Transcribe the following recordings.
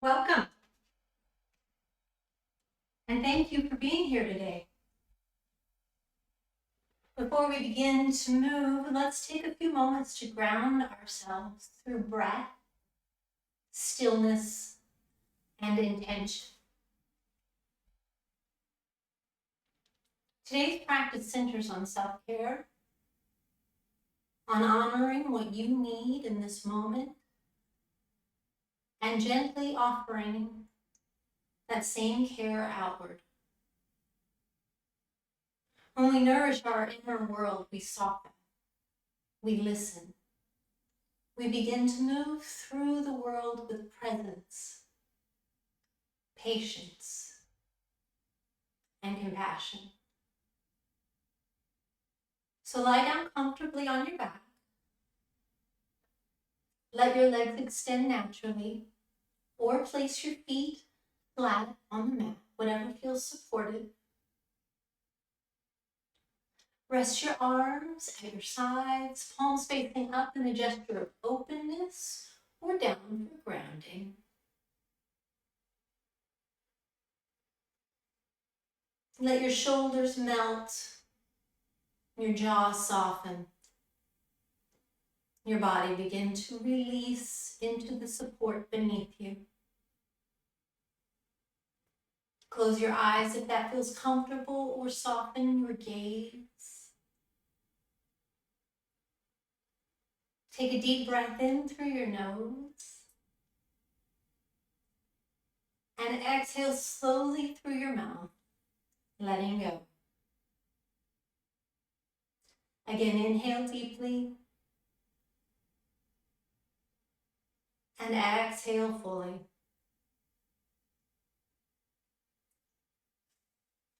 Welcome, and thank you for being here today. Before we begin to move, let's take a few moments to ground ourselves through breath, stillness, and intention. Today's practice centers on self-care, on honoring what you need in this moment, and gently offering that same care outward. When we nourish our inner world, we soften, we listen, we begin to move through the world with presence, patience, and compassion. So lie down comfortably on your back. Let your legs extend naturally, or place your feet flat on the mat, whatever feels supported. Rest your arms at your sides, palms facing up in a gesture of openness or down for grounding. Let your shoulders melt, your jaw soften, your body begin to release into the support beneath you. Close your eyes if that feels comfortable, or soften your gaze. Take a deep breath in through your nose and exhale slowly through your mouth, letting go. Again, inhale deeply and exhale fully.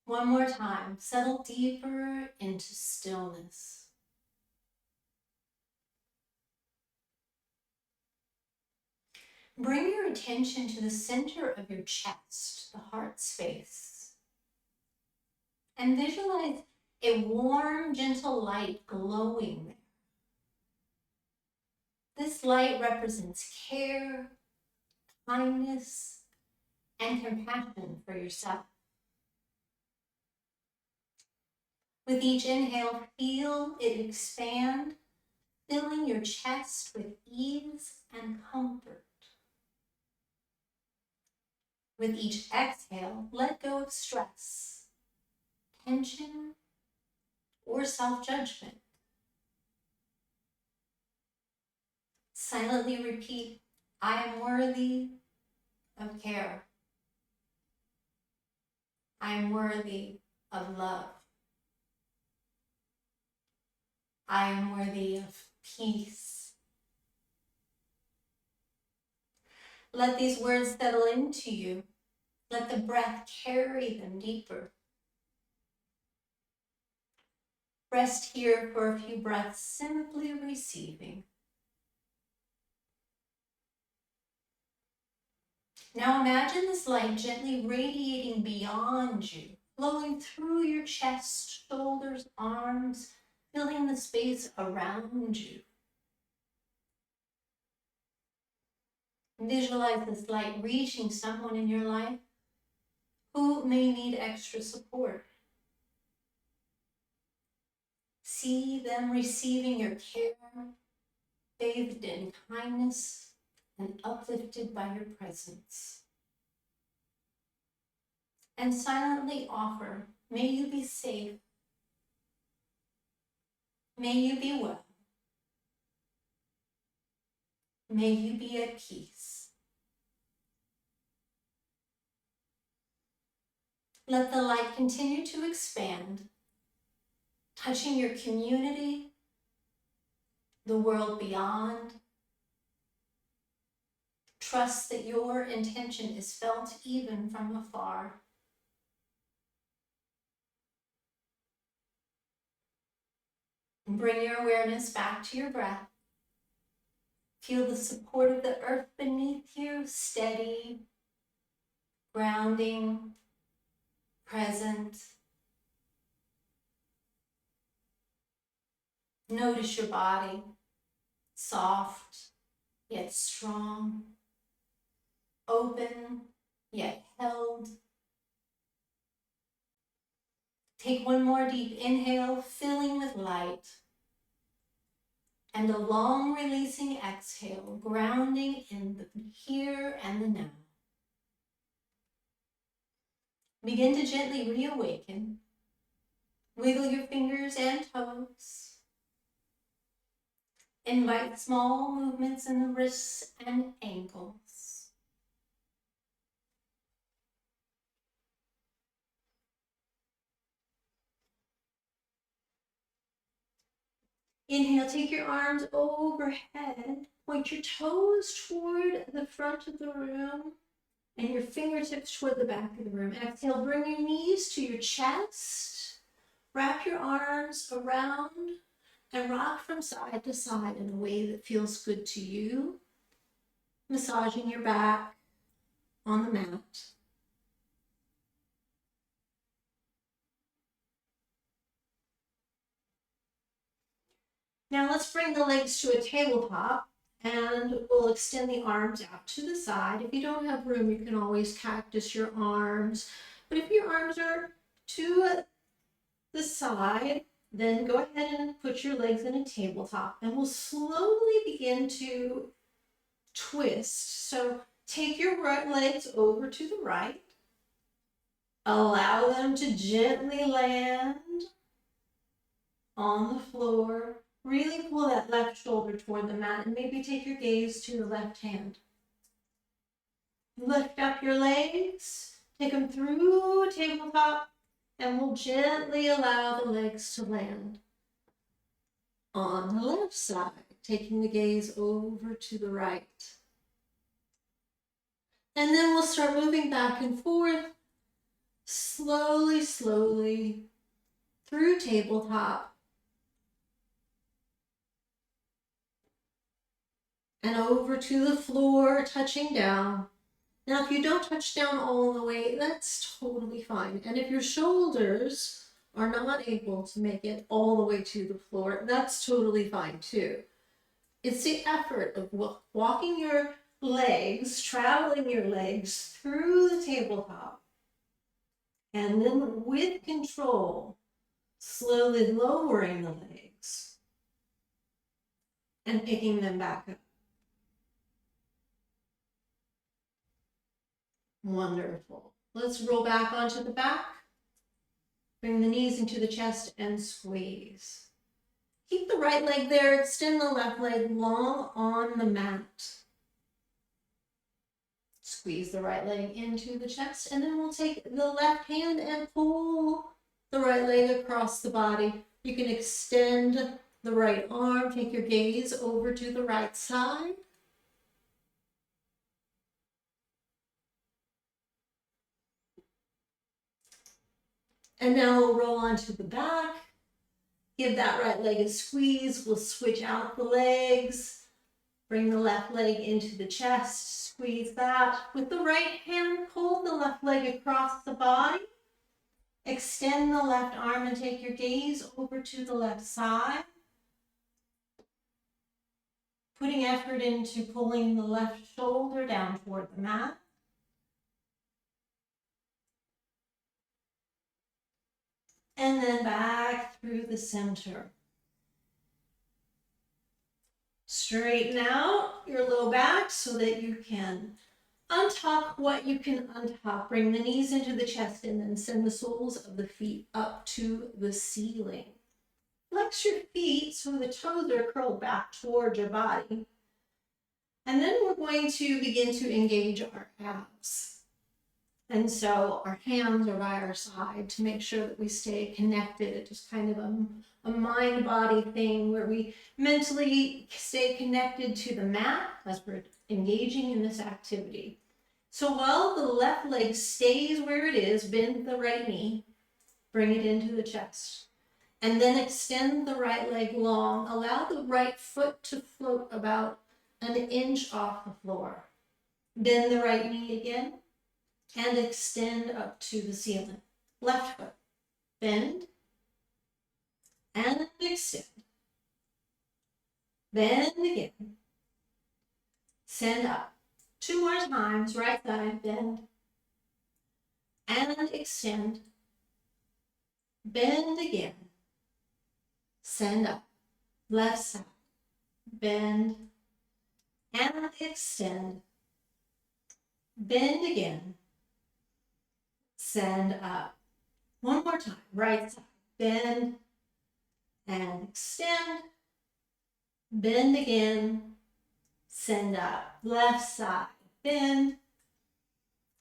One more time, settle deeper into stillness. Bring your attention to the center of your chest, the heart space, and visualize a warm, gentle light glowing there. This light represents care, kindness, and compassion for yourself. With each inhale, feel it expand, filling your chest with ease and comfort. With each exhale, let go of stress, tension, or self-judgment. Silently repeat, I am worthy of care. I am worthy of love. I am worthy of peace. Let these words settle into you. Let the breath carry them deeper. Rest here for a few breaths, simply receiving. Now imagine this light gently radiating beyond you, flowing through your chest, shoulders, arms, filling the space around you. Visualize this light reaching someone in your life who may need extra support. See them receiving your care, bathed in kindness and uplifted by your presence. And silently offer, may you be safe, may you be well, may you be at peace. Let the light continue to expand, touching your community, the world beyond. Trust that your intention is felt even from afar. And bring your awareness back to your breath. Feel the support of the earth beneath you, steady, grounding, present. Notice your body, soft yet strong. open yet held. Take one more deep inhale, filling with light, and a long releasing exhale, grounding in the here and the now. Begin to gently reawaken. Wiggle your fingers and toes. Invite small movements in the wrists and ankles. Inhale, take your arms overhead. Point your toes toward the front of the room and your fingertips toward the back of the room. Exhale, bring your knees to your chest. Wrap your arms around and rock from side to side in a way that feels good to you. Massaging your back on the mat. Now let's bring the legs to a tabletop and we'll extend the arms out to the side. If you don't have room, you can always cactus your arms. But if your arms are to the side, then go ahead and put your legs in a tabletop and we'll slowly begin to twist. So take your right legs over to the right. Allow them to gently land on the floor. Really pull that left shoulder toward the mat and maybe take your gaze to the left hand. Lift up your legs, take them through tabletop, and we'll gently allow the legs to land on the left side, taking the gaze over to the right. And then we'll start moving back and forth, slowly, slowly, through tabletop, and over to the floor, touching down. Now, if you don't touch down all the way, that's totally fine. And if your shoulders are not able to make it all the way to the floor, that's totally fine too. It's the effort of walking your legs, traveling your legs through the tabletop, and then with control, slowly lowering the legs and picking them back up. Wonderful. Let's roll back onto the back. Bring the knees into the chest and squeeze. Keep the right leg there. Extend the left leg long on the mat. Squeeze the right leg into the chest, and then we'll take the left hand and pull the right leg across the body. You can extend the right arm. Take your gaze over to the right side. And now we'll roll onto the back. Give that right leg a squeeze. We'll switch out the legs. Bring the left leg into the chest. Squeeze that. With the right hand, pull the left leg across the body. Extend the left arm and take your gaze over to the left side. Putting effort into pulling the left shoulder down toward the mat. And then back through the center. Straighten out your low back so that you can untuck what you can untuck. Bring the knees into the chest and then send the soles of the feet up to the ceiling. Flex your feet so the toes are curled back toward your body. And then we're going to begin to engage our abs. And so our hands are by our side to make sure that we stay connected. It's just kind of a mind-body thing where we mentally stay connected to the mat as we're engaging in this activity. So while the left leg stays where it is, bend the right knee, bring it into the chest. And then extend the right leg long. Allow the right foot to float about an inch off the floor. Bend the right knee again. And extend up to the ceiling. Left foot, bend, and extend. Bend again. Send up. 2 more times, right side, bend. And extend. Bend again. Send up. Left side. Bend. And extend. Bend again. Send up. One more time. Right side. Bend. And extend. Bend again. Send up. Left side. Bend.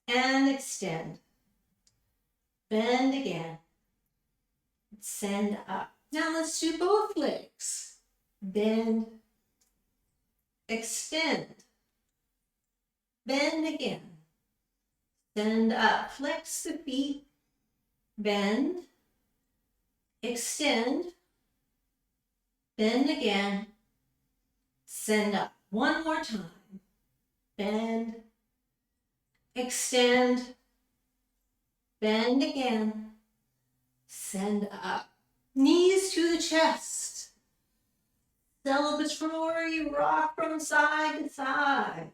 And extend. Bend again. Send up. Now let's do both legs. Bend. Extend. Bend again. Send up. Flex the feet. Bend. Extend. Bend again. Send up. One more time. Bend. Extend. Bend again. Send up. Knees to the chest. Celebratory rock from side to side.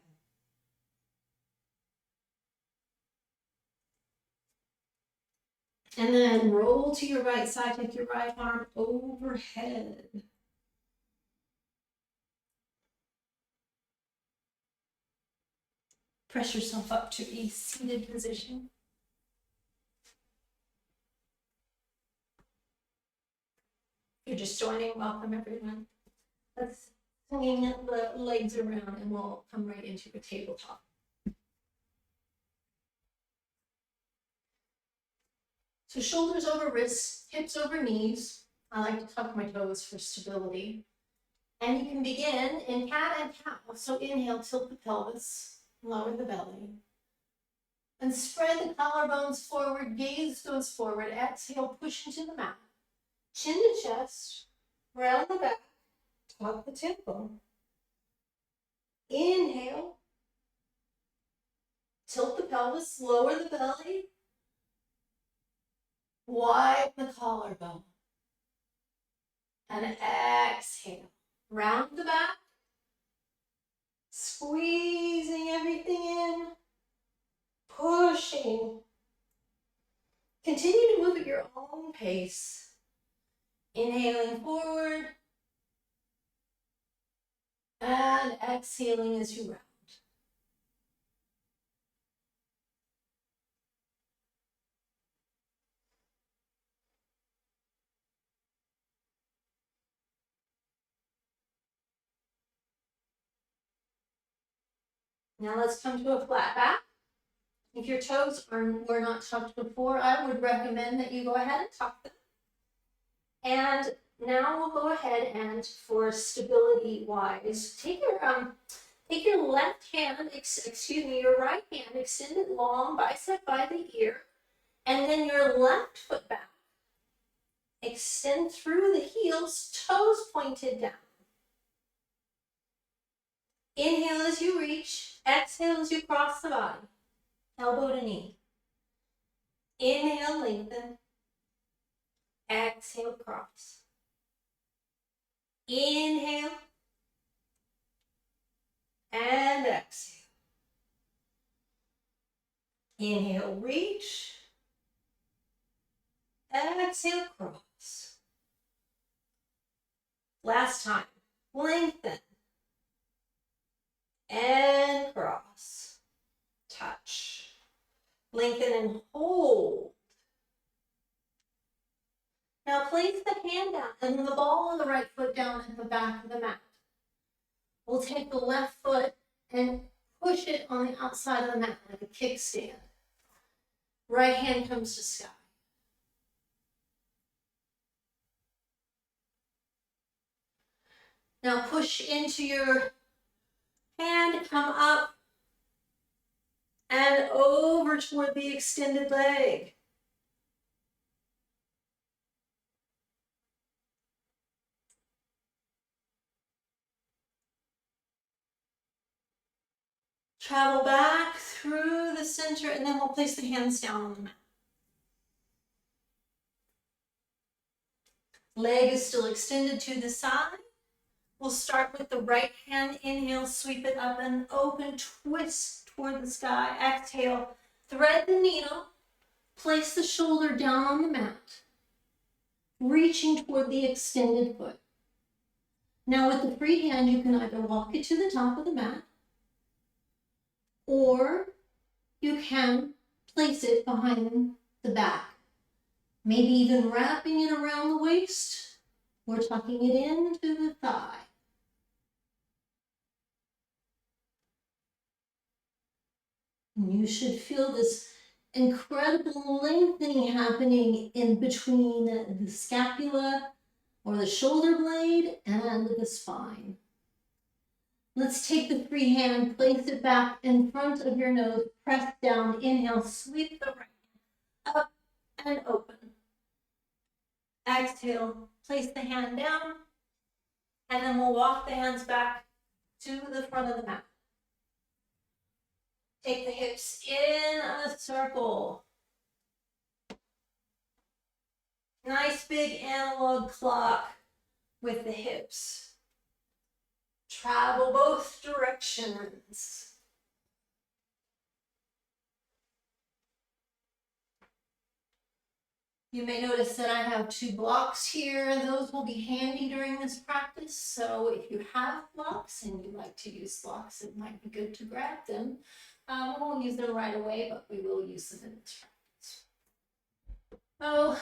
And then roll to your right side, take your right arm overhead. Press yourself up to a seated position. If you're just joining, welcome everyone. Let's swing the legs around and we'll come right into a tabletop. So shoulders over wrists, hips over knees. I like to tuck my toes for stability. And you can begin in cat and cow. So inhale, tilt the pelvis, lower the belly. And spread the collarbones forward, gaze goes forward. Exhale, push into the mat. Chin to chest, round the back, tuck the temple. Inhale, tilt the pelvis, lower the belly. Widen the collarbone. And exhale. Round the back. Squeezing everything in. Pushing. Continue to move at your own pace. Inhaling forward. And exhaling as you round. Now let's come to a flat back. If your toes were not tucked before, I would recommend that you go ahead and tuck them. And now we'll go ahead and, for stability wise, take your left hand, your right hand, extend it long, bicep by the ear, and then your left foot back. Extend through the heels, toes pointed down. Inhale as you reach, exhale as you cross the body, elbow to knee. Inhale, lengthen. Exhale, cross. Inhale. And exhale. Inhale, reach. Exhale, cross. Last time. Lengthen. And cross. Touch. Lengthen and hold. Now place the hand down and the ball of the right foot down at the back of the mat. We'll take the left foot and push it on the outside of the mat like a kickstand. Right hand comes to sky. Now push into your hand, come up and over toward the extended leg. Travel back through the center, and then we'll place the hands down on the mat. Leg is still extended to the side. We'll start with the right hand. Inhale, sweep it up and open, twist toward the sky. Exhale, thread the needle, place the shoulder down on the mat, reaching toward the extended foot. Now with the free hand, you can either walk it to the top of the mat, or you can place it behind the back. Maybe even wrapping it around the waist or tucking it into the thigh. And you should feel this incredible lengthening happening in between the scapula or the shoulder blade and the spine. Let's take the free hand, place it back in front of your nose, press down, inhale, sweep the right hand up and open. Exhale, place the hand down, and then we'll walk the hands back to the front of the mat. Take the hips in a circle. Nice big analog clock with the hips. Travel both directions. You may notice that I have 2 blocks here. Those will be handy during this practice. So if you have blocks and you like to use blocks, it might be good to grab them. We won't use them right away, but we will use them in this practice. Oh,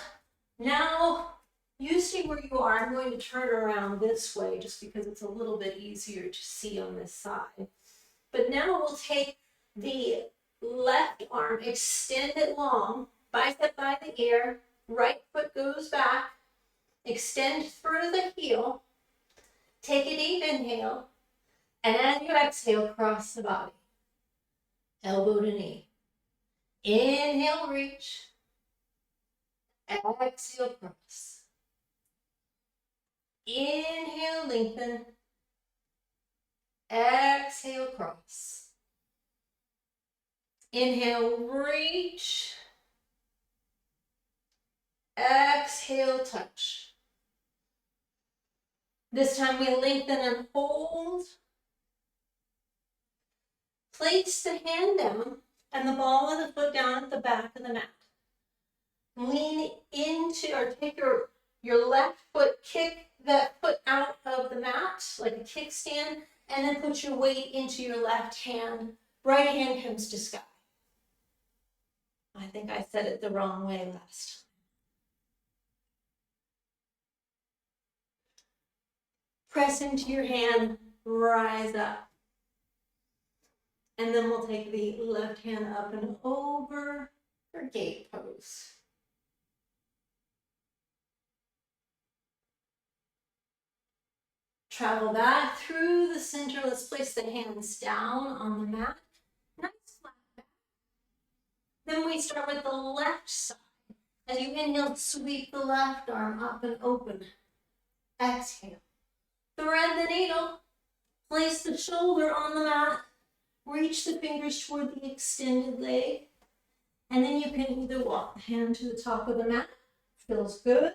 now you stay where you are. I'm going to turn around this way just because it's a little bit easier to see on this side. But now we'll take the left arm, extend it long, bicep by the ear, right foot goes back, extend through the heel, take a deep inhale, and as you exhale, cross the body. Elbow to knee. Inhale, reach. Exhale, cross. Inhale, lengthen. Exhale, cross. Inhale, reach. Exhale, touch. This time we lengthen and hold. Place the hand down and the ball of the foot down at the back of the mat. Lean into, or take your left foot, kick that foot out of the mat like a kickstand, and then put your weight into your left hand. Right hand comes to sky. I think I said it the wrong way last time. Press into your hand, rise up. And then we'll take the left hand up and over for gate pose. Travel back through the center. Let's place the hands down on the mat. Nice flat back. Then we start with the left side. As you inhale, sweep the left arm up and open. Exhale. Thread the needle. Place the shoulder on the mat. Reach the fingers toward the extended leg. And then you can either walk the hand to the top of the mat. Feels good.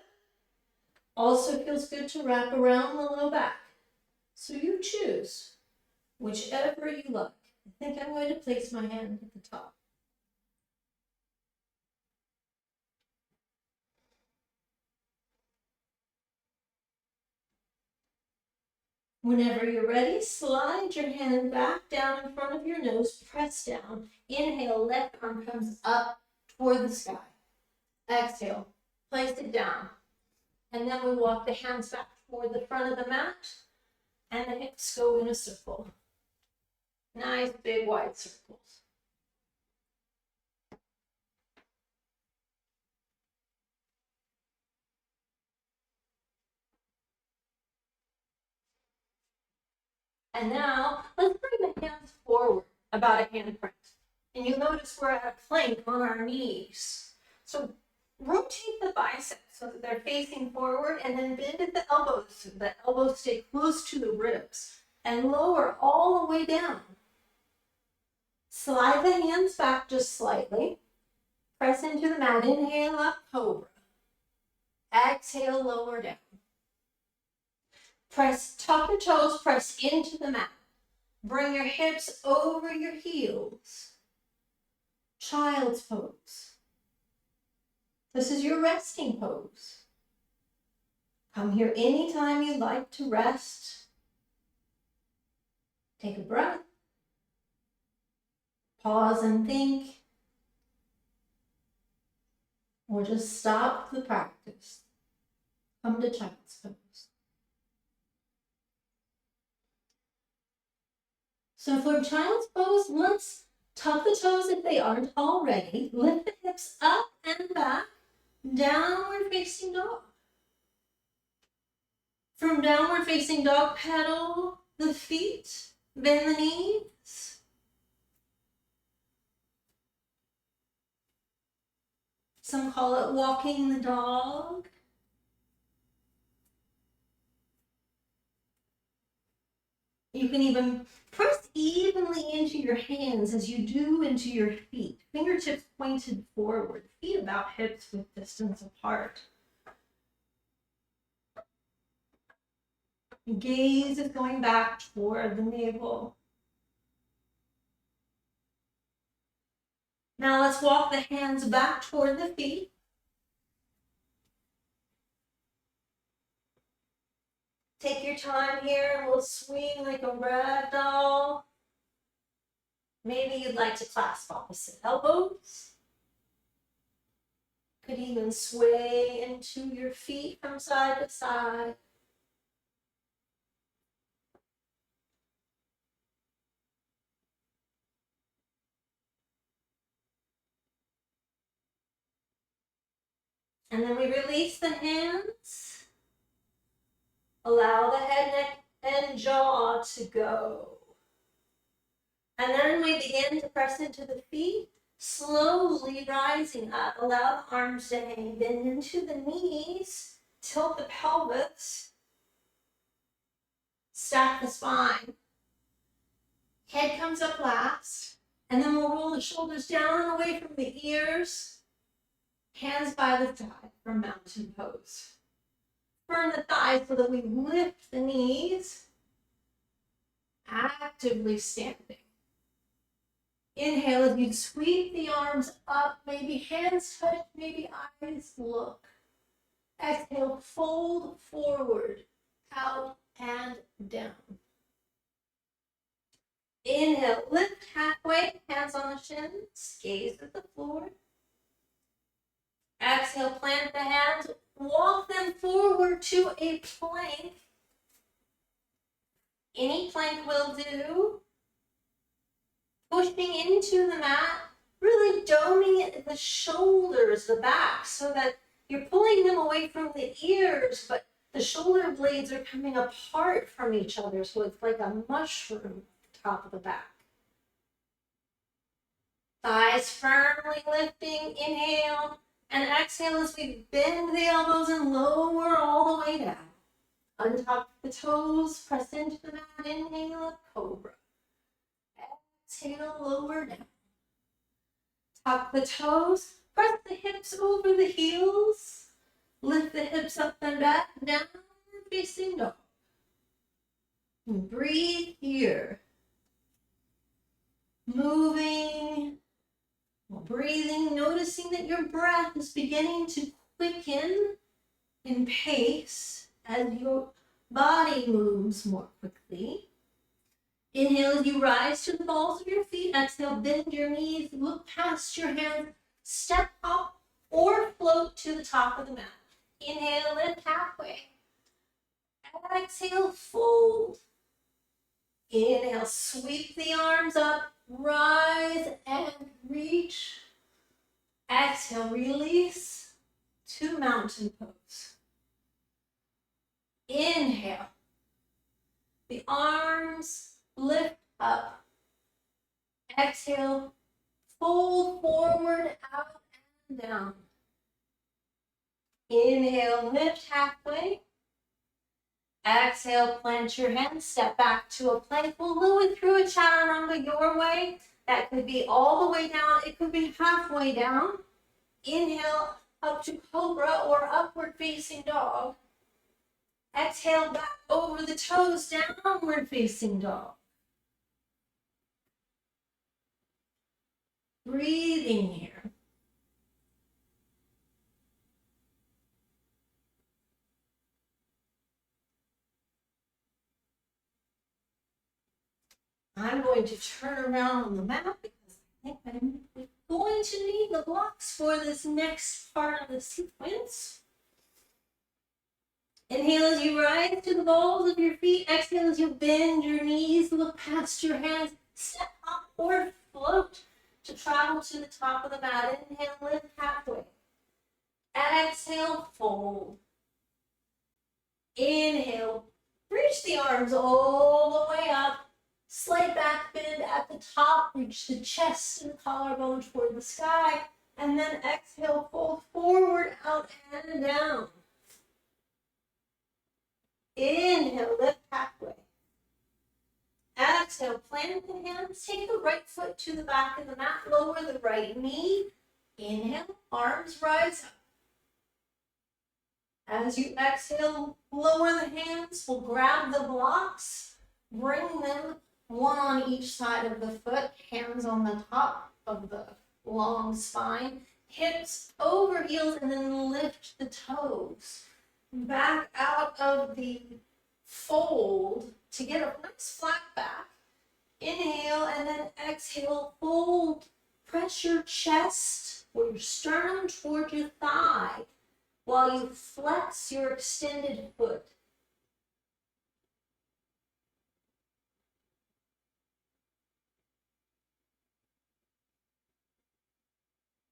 Also feels good to wrap around the low back. So you choose whichever you like. I think I'm going to place my hand at the top. Whenever you're ready, slide your hand back down in front of your nose, press down. Inhale, left arm comes up toward the sky. Exhale, place it down. And then we walk the hands back toward the front of the mat, and the hips go in a circle. Nice big wide circles. And now, let's bring the hands forward about a handprint. And you'll notice we're at a plank on our knees. So rotate the biceps so that they're facing forward, and then bend at the elbows so the elbows stay close to the ribs. And lower all the way down. Slide the hands back just slightly. Press into the mat. Inhale up, cobra. Exhale, lower down. Tuck your toes, press into the mat. Bring your hips over your heels. Child's pose. This is your resting pose. Come here anytime you like to rest. Take a breath. Pause and think. Or just stop the practice. Come to child's pose. So for child's pose, let's tuck the toes if they aren't already. Lift the hips up and back. Downward facing dog. From downward facing dog, pedal the feet, bend the knees. Some call it walking the dog. You can even press evenly into your hands as you do into your feet. Fingertips pointed forward, feet about hips with distance apart. Gaze is going back toward the navel. Now let's walk the hands back toward the feet. Take your time here and we'll swing like a rag doll. Maybe you'd like to clasp opposite elbows. Could even sway into your feet from side to side. And then we release the hands. Allow the head, neck, and jaw to go. And then we begin to press into the feet, slowly rising up. Allow the arms to hang, bend into the knees, tilt the pelvis, stack the spine. Head comes up last, and then we'll roll the shoulders down and away from the ears. Hands by the side for mountain pose. Turn the thighs so that we lift the knees, actively standing. Inhale as you sweep the arms up, maybe hands touch, maybe eyes look. Exhale, fold forward, out and down. Inhale, lift halfway, hands on the shins, gaze at the floor. Exhale, plant the hands, walk them forward to a plank. Any plank will do. Pushing into the mat, really doming it at the shoulders, the back, so that you're pulling them away from the ears, but the shoulder blades are coming apart from each other, so it's like a mushroom at the top of the back. Thighs firmly lifting, inhale. And exhale as we bend the elbows and lower all the way down. Untuck the toes, press into the mat, inhale, up cobra. Exhale, lower down. Tuck the toes, press the hips over the heels. Lift the hips up and back, down facing dog. And breathe here. Moving. While breathing, noticing that your breath is beginning to quicken in pace as your body moves more quickly. Inhale as you rise to the balls of your feet. Exhale, bend your knees, look past your hands, step up or float to the top of the mat. Inhale, lift halfway. Exhale, fold. Inhale, sweep the arms up, rise and reach. Exhale, release to mountain pose. Inhale, the arms lift up. Exhale, fold forward, out and down. Inhale, lift halfway. Exhale, plant your hands, step back to a plank. We'll move it through a chaturanga your way. That could be all the way down. It could be halfway down. Inhale, up to cobra or upward facing dog. Exhale back over the toes, downward facing dog. Breathing here. I'm going to turn around on the mat because I think I'm going to need the blocks for this next part of the sequence. Inhale as you rise to the balls of your feet. Exhale as you bend your knees, look past your hands, step up or float to travel to the top of the mat. Inhale, lift halfway. Exhale, fold. Inhale, reach the arms all the way up. Slight back bend at the top. Reach the chest and collarbone toward the sky. And then exhale, fold forward, out, and down. Inhale, lift halfway. Exhale, plant the hands. Take the right foot to the back of the mat. Lower the right knee. Inhale, arms rise up. As you exhale, lower the hands. We'll grab the blocks. Bring them one on each side of the foot. Hands on the top of the long spine. Hips over heels, and then lift the toes. Back out of the fold to get a nice flat back. Inhale and then exhale, fold. Press your chest or your sternum toward your thigh while you flex your extended foot.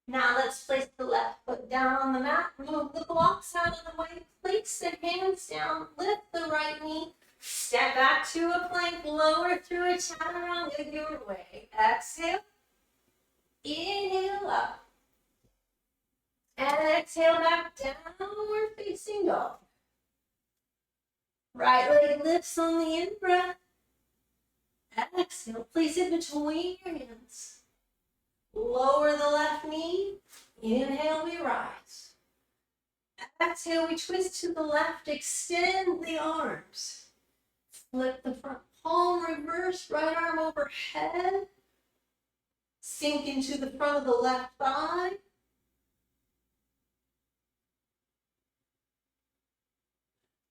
Now let's place the left foot down on the mat. Move the blocks out of the way. Place the hands down. Lift the right knee. Step back to a plank. Lower through a chaturanga your way. Exhale. Inhale up. And exhale back, downward facing dog. Right leg lifts on the in-breath. Exhale. Place it between your hands. Lower the left knee. Inhale, we rise. Exhale, we twist to the left. Extend the arms. Flip the front palm, reverse, right arm overhead. Sink into the front of the left thigh.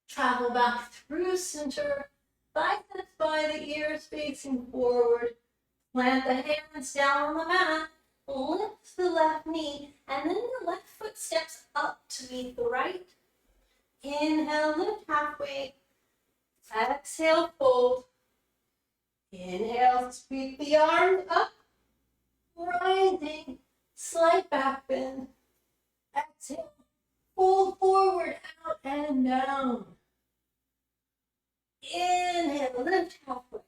Travel back through center. Biceps by the ears facing forward. Plant the hands down on the mat. Lift the left knee, and then the left foot steps up to meet the right. Inhale, lift halfway. Exhale, fold. Inhale, sweep the arms up. Rising, slight back bend. Exhale, fold forward, out and down. Inhale, lift halfway.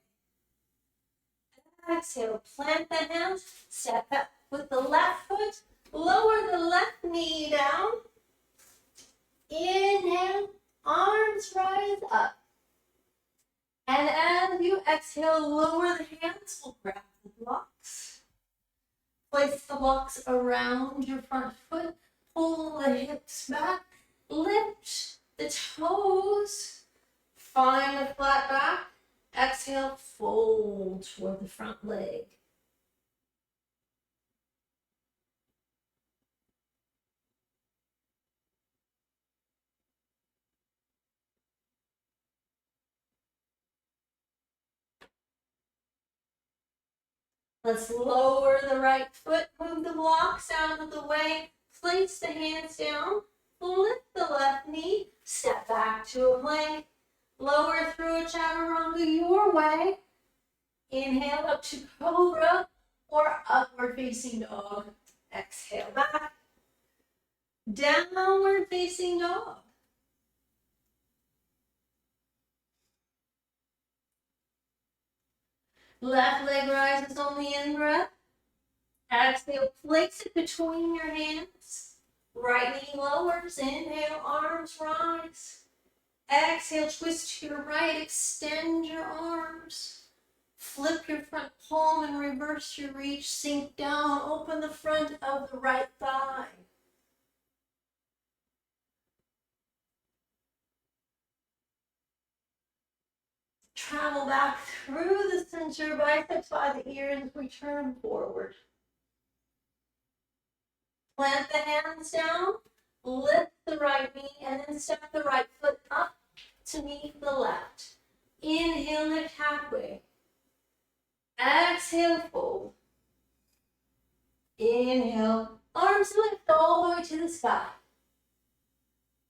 Exhale, plant the hands, step up with the left foot, lower the left knee down. Inhale, arms rise up. And as you exhale, lower the hands, we'll grab the blocks. Place the blocks around your front foot, pull the hips back, lift the toes, find a flat back. Exhale, fold toward the front leg. Let's lower the right foot, move the blocks out of the way, place the hands down, lift the left knee, step back to a plank, lower through a chaturanga your way. Inhale up to cobra or upward facing dog. Exhale back. Downward facing dog. Left leg rises on the in-breath. Exhale, place it between your hands. Right knee lowers. Inhale, arms rise. Exhale, twist to your right. Extend your arms. Flip your front palm and reverse your reach. Sink down. Open the front of the right thigh. Travel back through the center, biceps by the ears, we turn forward. Plant the hands down, lift the right knee, and then step the right foot up to meet the left. Inhale, lift halfway. Exhale, fold. Inhale, arms lift all the way to the sky.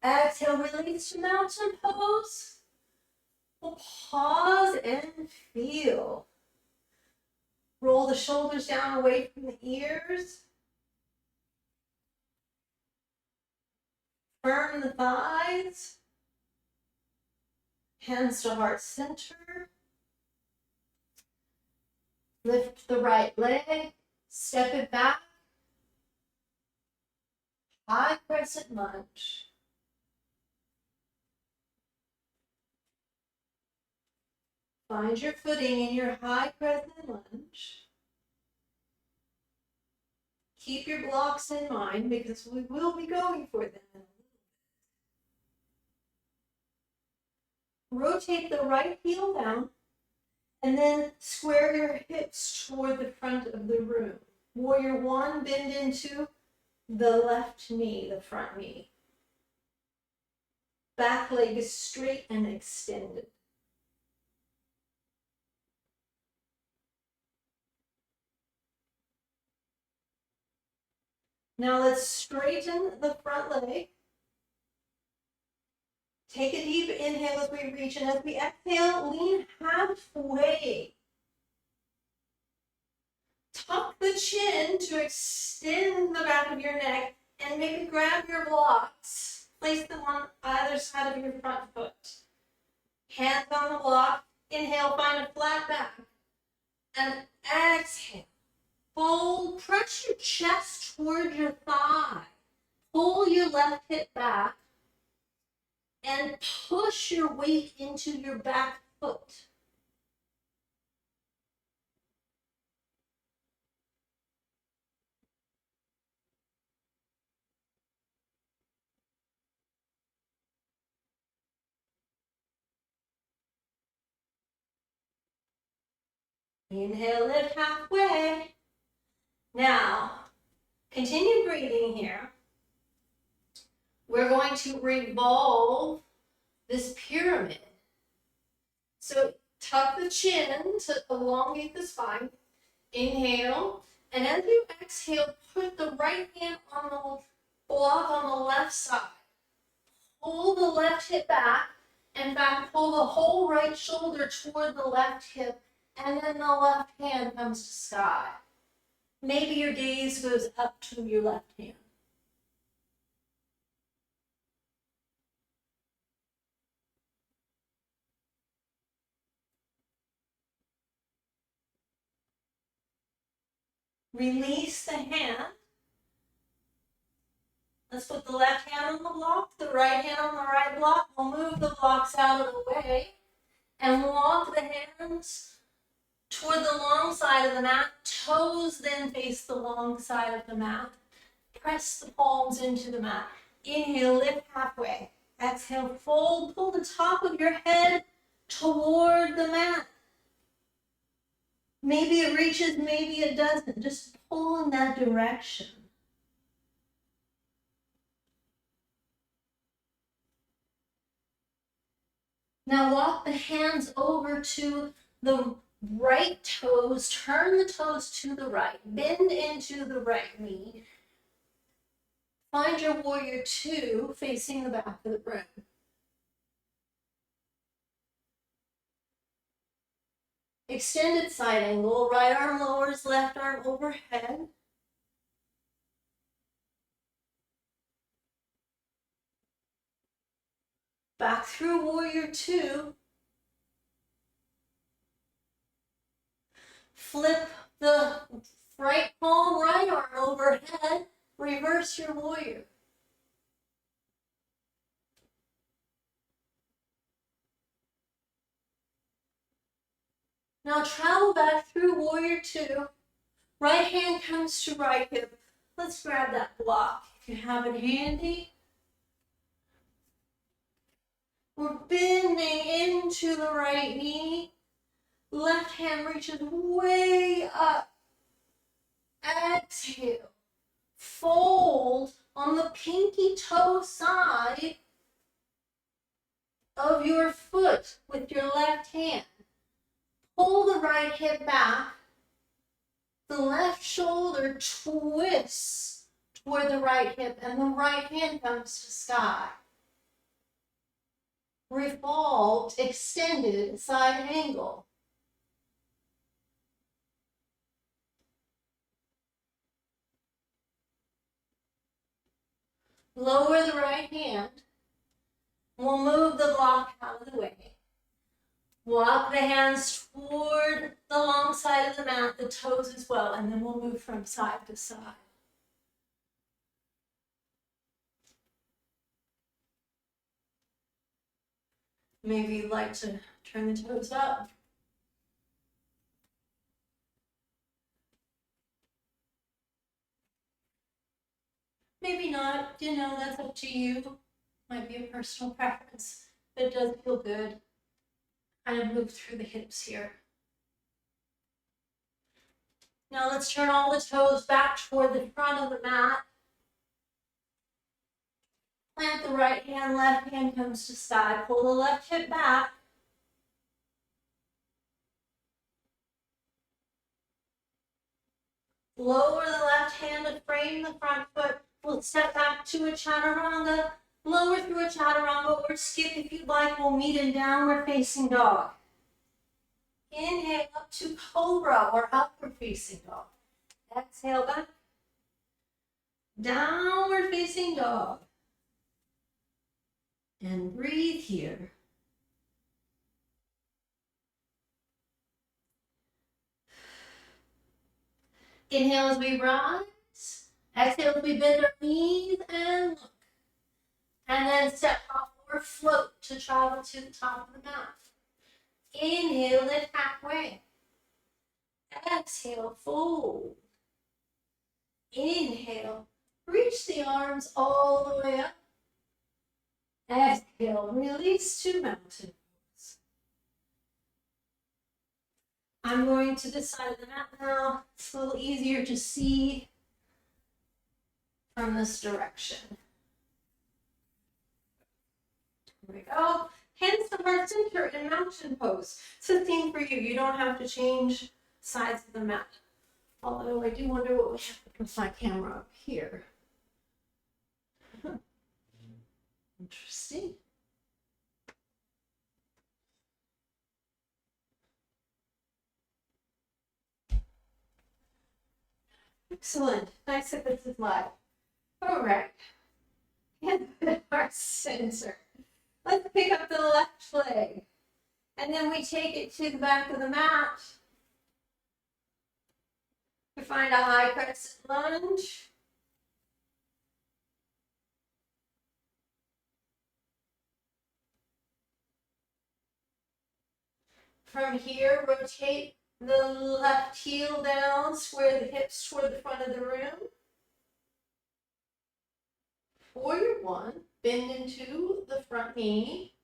Exhale, release to mountain pose. We'll pause and feel. Roll the shoulders down away from the ears. Firm the thighs. Hands to heart center. Lift the right leg. Step it back. High crescent lunge. Find your footing in your high crescent lunge. Keep your blocks in mind because we will be going for them in a little bit. Rotate the right heel down and then square your hips toward the front of the room. Warrior one, bend into the left knee, the front knee. Back leg is straight and extended. Now let's straighten the front leg. Take a deep inhale as we reach, and as we exhale, lean halfway. Tuck the chin to extend the back of your neck, and maybe grab your blocks. Place them on either side of your front foot. Hands on the block. Inhale, find a flat back. And exhale. Fold, press your chest toward your thigh. Pull your left hip back and push your weight into your back foot. Inhale, lift halfway. Now, continue breathing here. We're going to revolve this pyramid. So tuck the chin to elongate the spine. Inhale, and as you exhale, put the right hand on the block on the left side. Pull the left hip back. In fact, pull the whole right shoulder toward the left hip, and then the left hand comes to sky. Maybe your gaze goes up to your left hand. Release the hand. Let's put the left hand on the block, the right hand on the right block. We'll move the blocks out of the way and walk the hands toward the long side of the mat. Toes then face the long side of the mat. Press the palms into the mat. Inhale, lift halfway. Exhale, fold. Pull the top of your head toward the mat. Maybe it reaches, maybe it doesn't. Just pull in that direction. Now walk the hands over to the right toes. Turn the toes to the right. Bend into the right knee. Find your warrior two facing the back of the room. Extended side angle. Right arm lowers, left arm overhead. Back through warrior two. Flip the right palm, right arm overhead. Reverse your warrior. Now travel back through warrior two. Right hand comes to right hip. Let's grab that block if you have it handy. We're bending into the right knee. Left hand reaches way up. Exhale. Fold on the pinky toe side of your foot with your left hand. Pull the right hip back. The left shoulder twists toward the right hip and the right hand comes to sky. Revolved, extended, side angle. Lower the right hand. We'll move the block out of the way. Walk the hands toward the long side of the mat, the toes as well, and then we'll move from side to side. Maybe you'd like to turn the toes up. Maybe not, that's up to you. Might be a personal preference, but it does feel good. Kind of move through the hips here. Now let's turn all the toes back toward the front of the mat. Plant the right hand, left hand comes to side. Pull the left hip back. Lower the left hand to frame the front foot. We'll step back to a chaturanga. Lower through a chaturanga or skip if you'd like. We'll meet in downward facing dog. Inhale up to cobra or upward facing dog. Exhale back. Downward facing dog. And breathe here. Inhale as we rise. Exhale as we bend our knees and look. And then step up or float to travel to the top of the mat. Inhale, lift halfway. Exhale, fold. Inhale, reach the arms all the way up. Exhale, release to mountain pose. I'm going to this side of the mat now. It's a little easier to see from this direction. Here we go. Hands to heart center in mountain pose. It's the same for you. You don't have to change sides of the mat. Although I do wonder what we have to put my camera up here. Interesting. Excellent. Nice that this is live. All right. Hands to heart center. Let's pick up the left leg. And then we take it to the back of the mat. We find a high crescent lunge. From here, rotate the left heel down, square the hips toward the front of the room. Warrior one, bend into the front knee.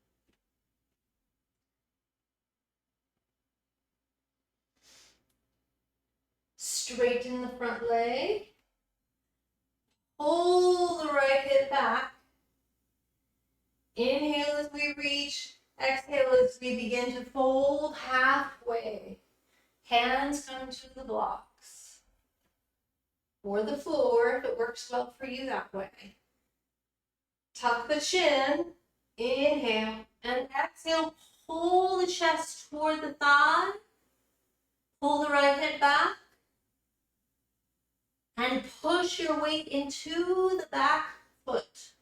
Straighten the front leg. Pull the right hip back. Inhale as we reach. Exhale as we begin to fold halfway. Hands come to the blocks. Or the floor if it works well for you that way. Tuck the chin. Inhale and exhale. Pull the chest toward the thigh. Pull the right hip back. And push your weight into the back foot.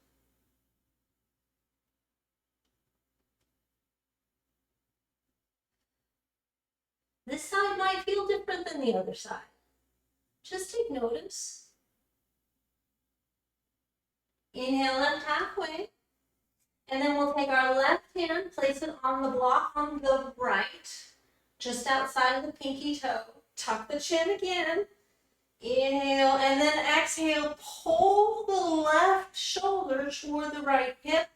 This side might feel different than the other side. Just take notice. Inhale, lift halfway. And then we'll take our left hand, place it on the block on the right, just outside of the pinky toe. Tuck the chin again. Inhale, and then exhale, pull the left shoulder toward the right hip.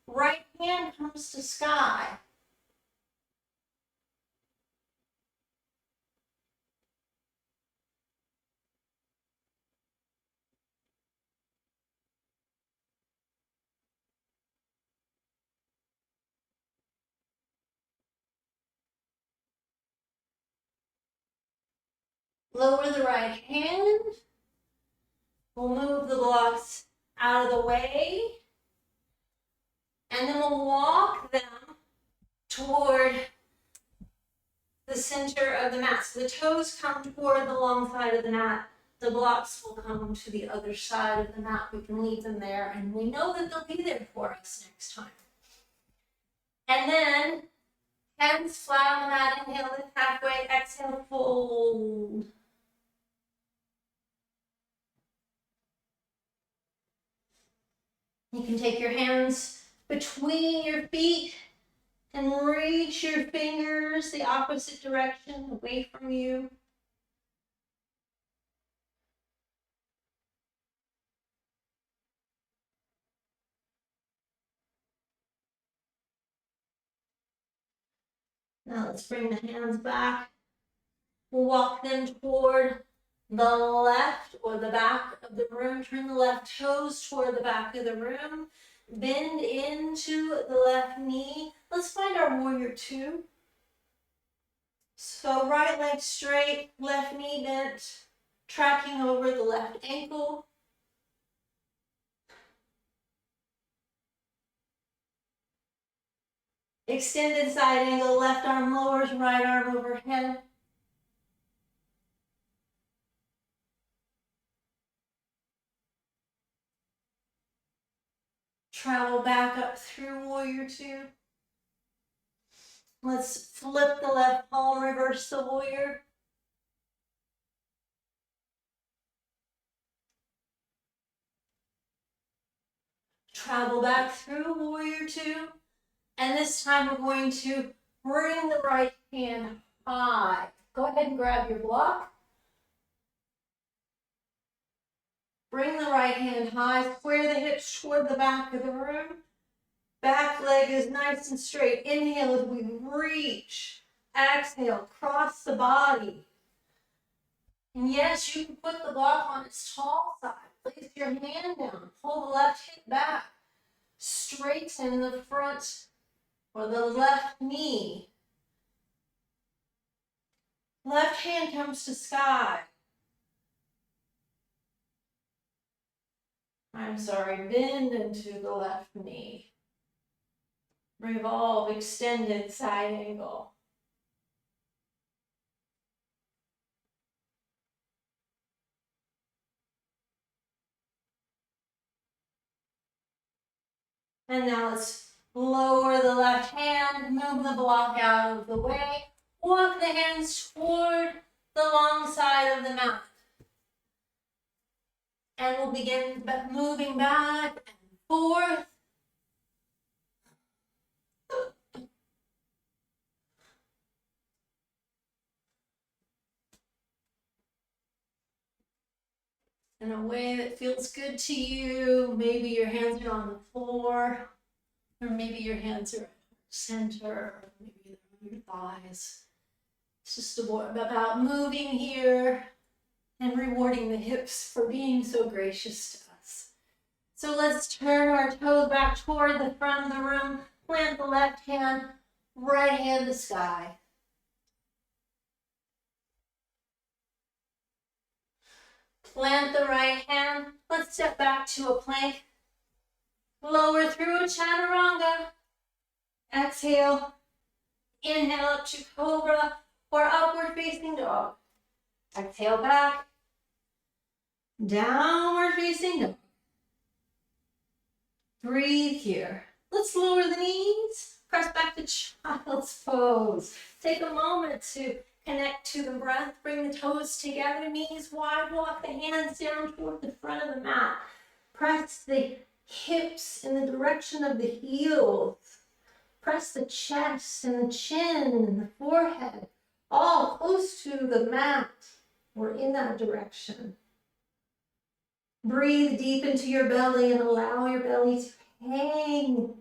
Right hand comes to sky. Lower the right hand. We'll move the blocks out of the way. And then we'll walk them toward the center of the mat. So the toes come toward the long side of the mat. The blocks will come to the other side of the mat. We can leave them there, and we know that they'll be there for us next time. And then hands flat on the mat. Inhale, lift halfway. Exhale, fold. You can take your hands between your feet and reach your fingers the opposite direction, away from you. Now let's bring the hands back. We'll walk them toward the left or the back of the room. Turn the left toes toward the back of the room. Bend into the left knee. Let's find our warrior two. So right leg straight, left knee bent, tracking over the left ankle. Extended side angle, left arm lowers, right arm overhead. Travel back up through warrior two. Let's flip the left palm, reverse the warrior. Travel back through warrior two. And this time we're going to bring the right hand high. Go ahead and grab your block. Bring the right hand high. Square the hips toward the back of the room. Back leg is nice and straight. Inhale as we reach. Exhale, cross the body. And yes, you can put the block on its tall side. Place your hand down. Pull the left hip back. Straighten the front or the left knee. Left hand comes to sky. Bend into the left knee. Revolve, extended side angle. And now let's lower the left hand, move the block out of the way. Walk the hands toward the long side of the mat. And we'll begin moving back and forth. In a way that feels good to you. Maybe your hands are on the floor, or maybe your hands are at center, or maybe they're on your thighs. It's just about moving here and rewarding the hips for being so gracious to us. So let's turn our toes back toward the front of the room. Plant the left hand, right hand to sky. Plant the right hand. Let's step back to a plank. Lower through a chaturanga. Exhale. Inhale up to cobra or upward facing dog. Exhale back. Downward facing dog. Breathe here. Let's lower the knees. Press back to child's pose. Take a moment to connect to the breath. Bring the toes together, knees wide. Walk the hands down toward the front of the mat. Press the hips in the direction of the heels. Press the chest and the chin and the forehead, all close to the mat or in that direction. Breathe deep into your belly and allow your belly to hang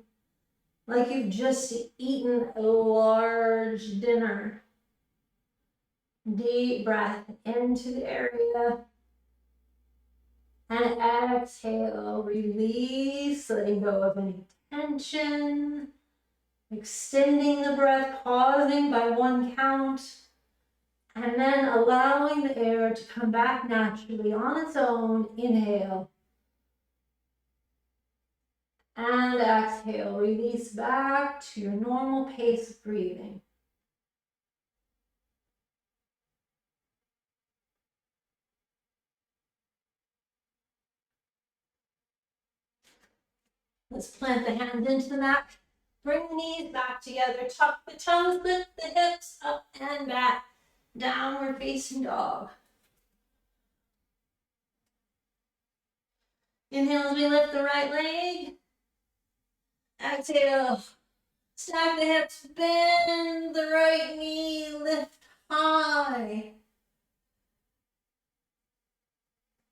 like you've just eaten a large dinner. Deep breath into the area. And exhale, release, letting go of any tension. Extending the breath, pausing by one count. And then allowing the air to come back naturally on its own. Inhale. And exhale. Release back to your normal pace of breathing. Let's plant the hands into the mat. Bring the knees back together. Tuck the toes, lift the hips up and back. Downward facing dog. Inhale as we lift the right leg. Exhale. Stack the hips, bend the right knee, lift high.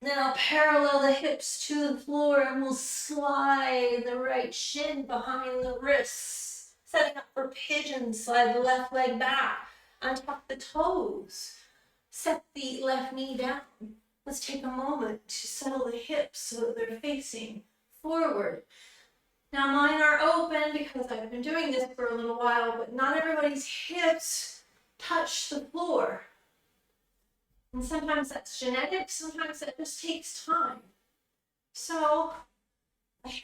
Now parallel the hips to the floor and we'll slide the right shin behind the wrists. Setting up for pigeon, slide the left leg back. Untuck the toes. Set the left knee down. Let's take a moment to settle the hips so they're facing forward. Now mine are open because I've been doing this for a little while, but not everybody's hips touch the floor. And sometimes that's genetic, sometimes that just takes time. So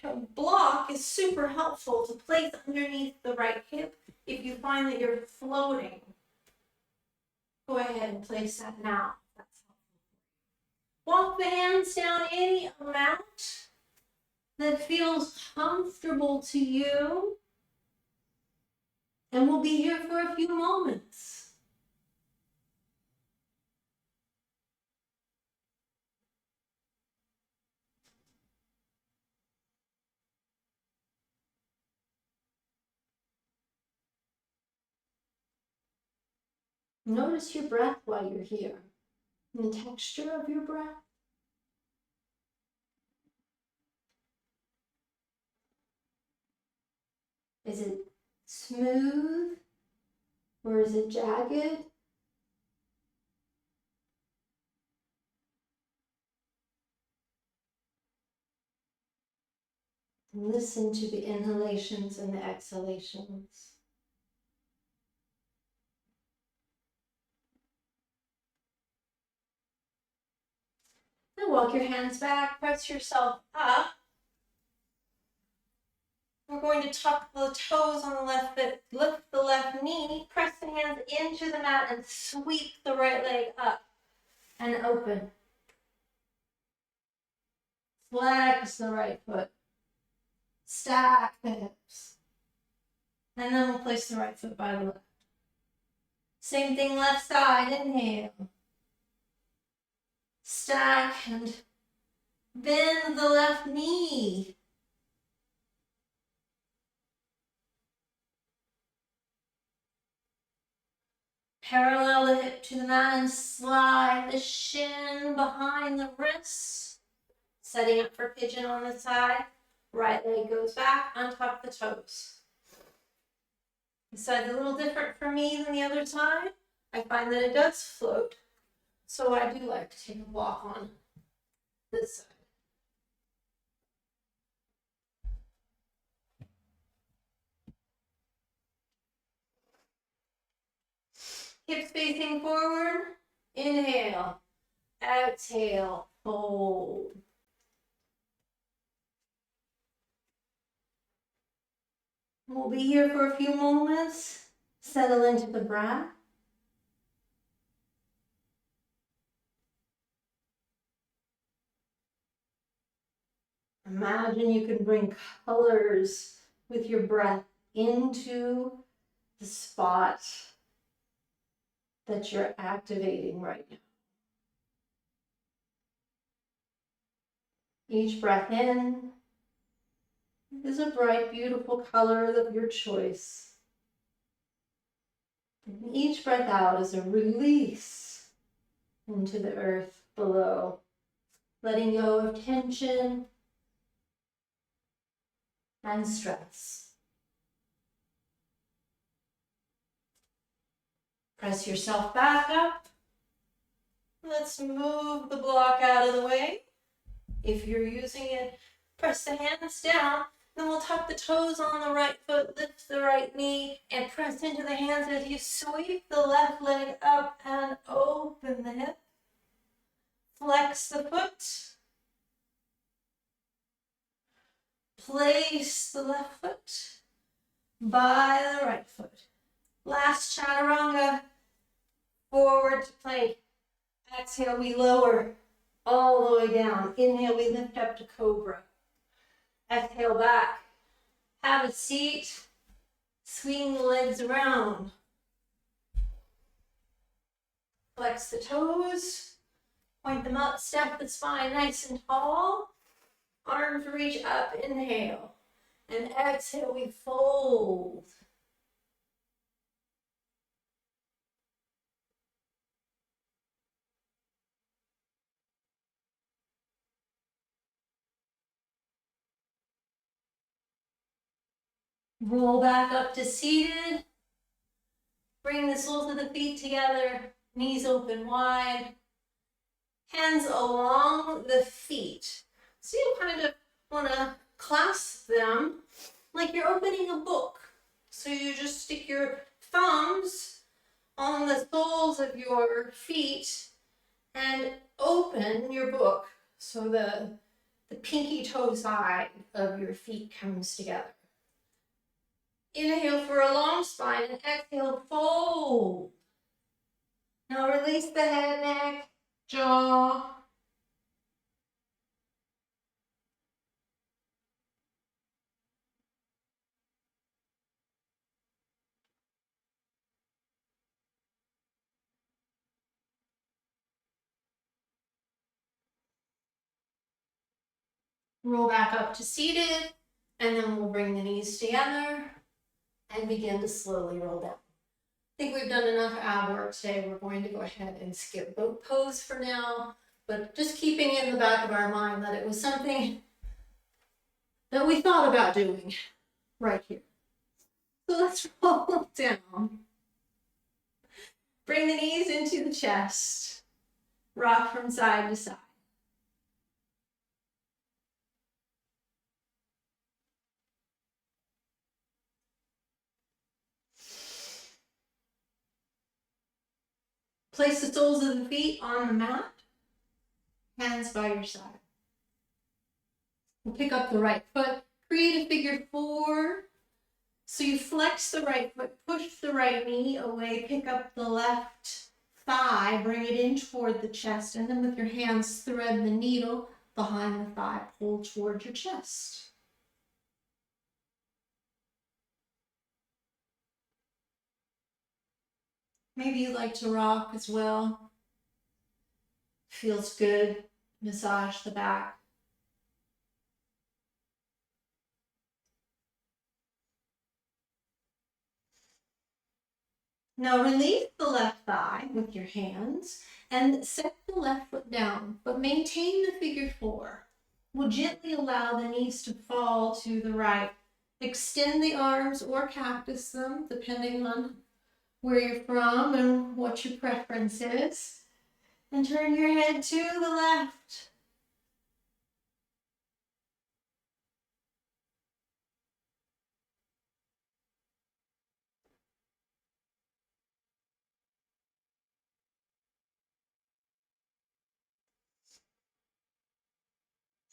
a block is super helpful to place underneath the right hip if you find that you're floating. Go ahead and place that now. That's helpful. Walk the hands down any amount that feels comfortable to you. And we'll be here for a few moments. Notice your breath while you're here, and the texture of your breath. Is it smooth or is it jagged? Listen to the inhalations and the exhalations. Now walk your hands back, press yourself up. We're going to tuck the toes on the left foot, lift the left knee, press the hands into the mat and sweep the right leg up and open. Flex the right foot. Stack the hips. And then we'll place the right foot by the left. Same thing left side, inhale. Stack and bend the left knee. Parallel the hip to the mat and slide the shin behind the wrist. Setting up for pigeon on the side. Right leg goes back, untuck the toes. This side's a little different for me than the other side. I find that it does float. So I do like to take a walk on this side. Hips facing forward. Inhale. Exhale. Fold. We'll be here for a few moments. Settle into the breath. Imagine you can bring colors with your breath into the spot that you're activating right now. Each breath in is a bright, beautiful color of your choice. And each breath out is a release into the earth below, letting go of tension and stress. Press yourself back up. Let's move the block out of the way. If you're using it, press the hands down Then we'll tuck the toes on the right foot, lift the right knee, and press into the hands as you sweep the left leg up and open the hip. Flex the foot. Place the left foot by the right foot. Last chaturanga. Forward to plank. Exhale, we lower all the way down. Inhale, we lift up to cobra. Exhale, back. Have a seat. Swing the legs around. Flex the toes. Point them up. Step the spine nice and tall. Arms reach up. Inhale. And exhale, we fold. Roll back up to seated. Bring the soles of the feet together. Knees open wide. Hands along the feet. So you kind of want to clasp them like you're opening a book. So you just stick your thumbs on the soles of your feet and open your book so the pinky toe side of your feet comes together. Inhale for a long spine and exhale, fold. Now release the head, neck, jaw. Roll back up to seated, and then we'll bring the knees together and begin to slowly roll down. I think we've done enough ab work today. We're going to go ahead and skip boat pose for now, but just keeping in the back of our mind that it was something that we thought about doing right here. So let's roll down. Bring the knees into the chest. Rock from side to side. Place the soles of the feet on the mat. Hands by your side. We'll pick up the right foot. Create a figure four. So you flex the right foot, push the right knee away, pick up the left thigh, bring it in toward the chest, and then with your hands thread the needle behind the thigh, pull toward your chest. Maybe you like to rock as well. Feels good. Massage the back. Now release the left thigh with your hands and set the left foot down, but maintain the figure four. We'll gently allow the knees to fall to the right. Extend the arms or cactus them, depending on where you're from and what your preference is. And turn your head to the left.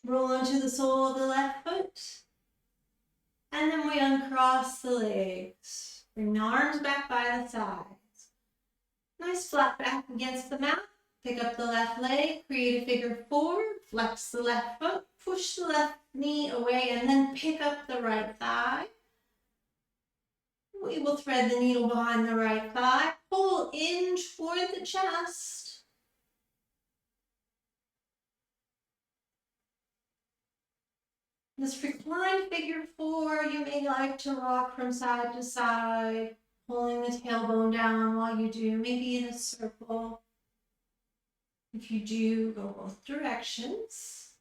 Roll onto the sole of the left foot. And then we uncross the legs. Bring the arms back by the sides. Nice flat back against the mat. Pick up the left leg, create a figure four, flex the left foot, push the left knee away, and then pick up the right thigh. We will thread the needle behind the right thigh, pull in toward the chest. This reclined figure four, you may like to rock from side to side, pulling the tailbone down while you do, maybe in a circle. If you do, go both directions.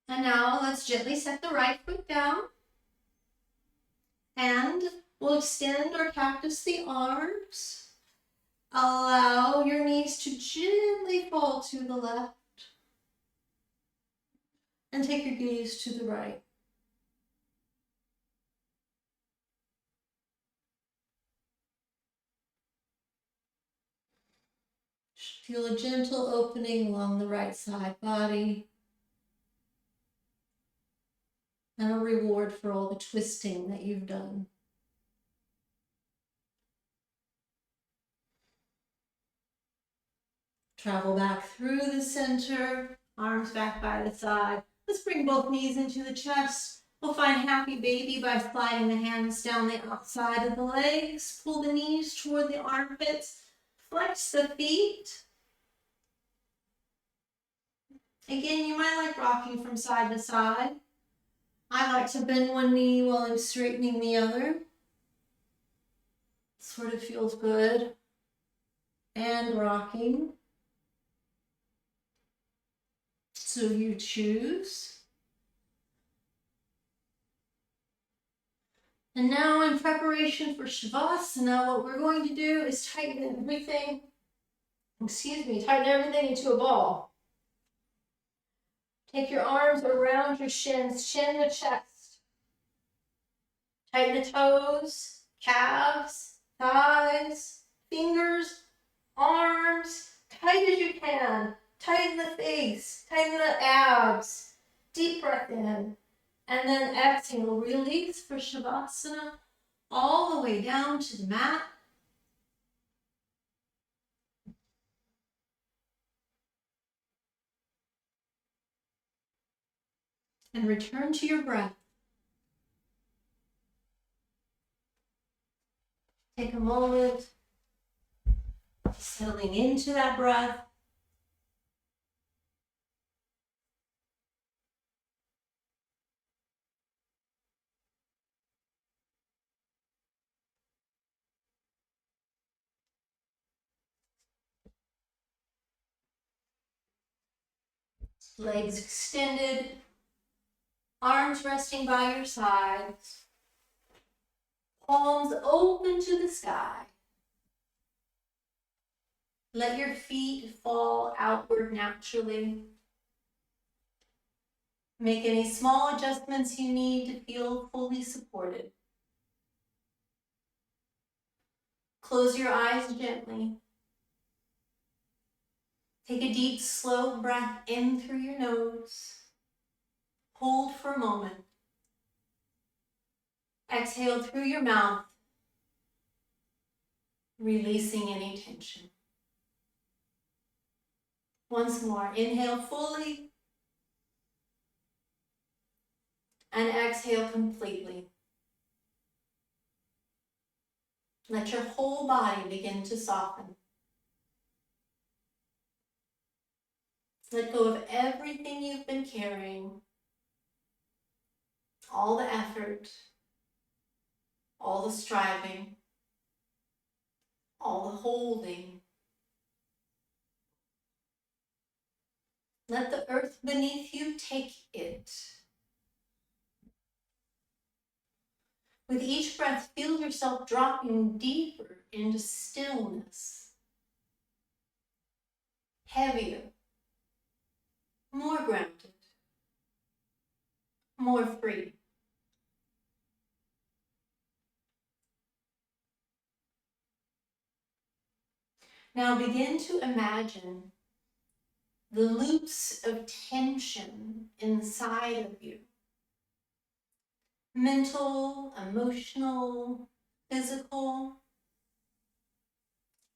And now let's gently set the right foot down. And we'll extend or cactus the arms. Allow your knees to gently fall to the left and take your gaze to the right. Feel a gentle opening along the right side body and a reward for all the twisting that you've done. Travel back through the center, arms back by the side. Let's bring both knees into the chest. We'll find happy baby by sliding the hands down the outside of the legs. Pull the knees toward the armpits. Flex the feet. Again, you might like rocking from side to side. I like to bend one knee while I'm straightening the other. Sort of feels good. And rocking. So you choose. And now in preparation for Shavasana, what we're going to do is tighten everything into a ball. Take your arms around your shins, chin to chest. Tighten the toes, calves, thighs, fingers, arms, tight as you can. Tighten the face, tighten the abs. Deep breath in. And then exhale, release for Shavasana all the way down to the mat. And return to your breath. Take a moment, settling into that breath. Legs extended, arms resting by your sides, palms open to the sky. Let your feet fall outward naturally. Make any small adjustments you need to feel fully supported. Close your eyes gently. Take a deep, slow breath in through your nose. Hold for a moment. Exhale through your mouth, releasing any tension. Once more, inhale fully and exhale completely. Let your whole body begin to soften. Let go of everything you've been carrying, all the effort, all the striving, all the holding. Let the earth beneath you take it. With each breath, feel yourself dropping deeper into stillness. Heavier, more grounded, more free. Now begin to imagine the loops of tension inside of you. Mental, emotional, physical.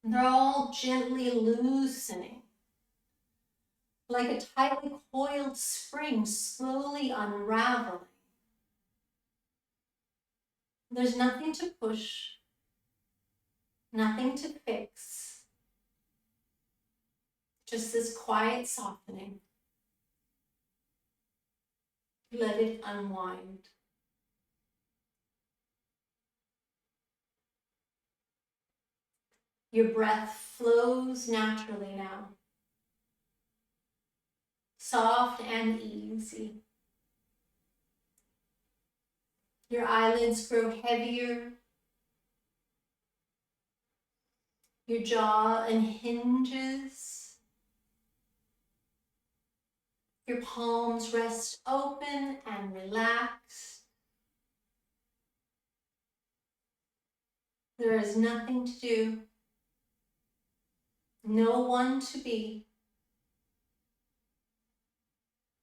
They're all gently loosening, like a tightly coiled spring slowly unraveling. There's nothing to push, nothing to fix, just this quiet softening. Let it unwind. Your breath flows naturally now, soft and easy. Your eyelids grow heavier. Your jaw unhinges. Your palms rest open and relaxed. There is nothing to do, no one to be.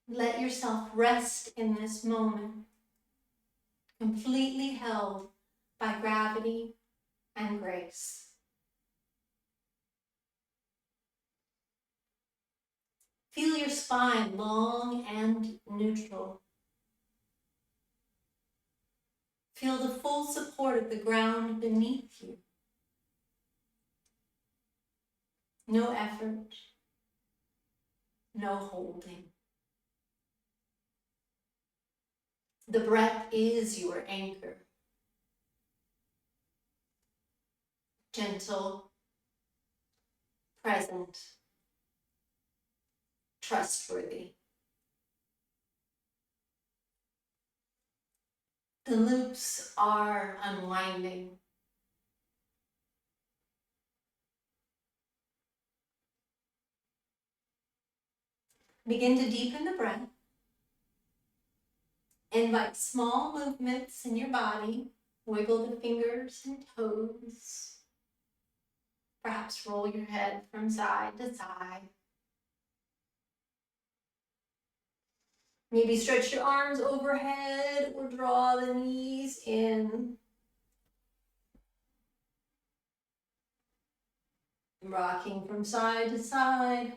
Let yourself rest in this moment, completely held by gravity and grace. Feel your spine long and neutral. Feel the full support of the ground beneath you. No effort, no holding. The breath is your anchor. Gentle, present, trustworthy. The loops are unwinding. Begin to deepen the breath. Invite small movements in your body. Wiggle the fingers and toes. Perhaps roll your head from side to side. Maybe stretch your arms overhead or draw the knees in. Rocking from side to side.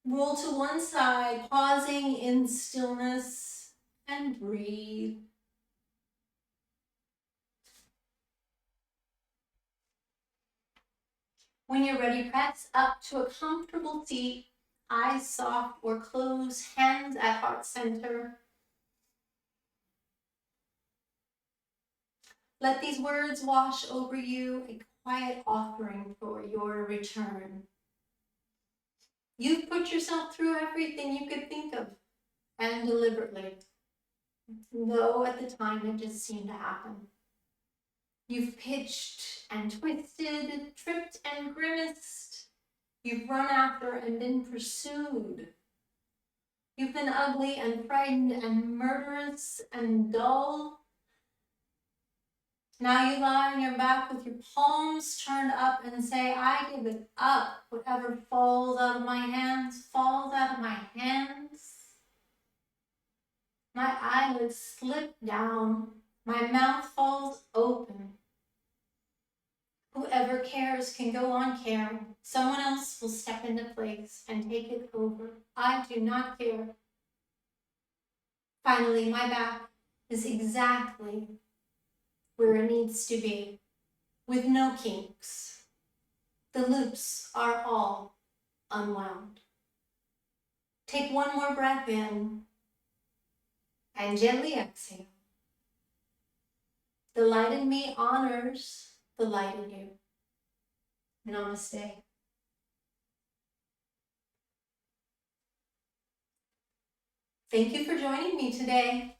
Roll to one side, pausing in stillness, and breathe. When you're ready, press up to a comfortable seat, eyes soft or closed, hands at heart center. Let these words wash over you, a quiet offering for your return. You've put yourself through everything you could think of, and deliberately, though at the time it just seemed to happen. You've pitched and twisted, tripped and grimaced. You've run after and been pursued. You've been ugly and frightened and murderous and dull. Now you lie on your back with your palms turned up and say, I give it up. Whatever falls out of my hands, falls out of my hands. My eyelids slip down. My mouth falls open. Whoever cares can go on caring. Someone else will step into place and take it over. I do not care. Finally, my back is exactly where it needs to be, with no kinks. The loops are all unwound. Take one more breath in and gently exhale. The light in me honors the light in you. Namaste. Thank you for joining me today.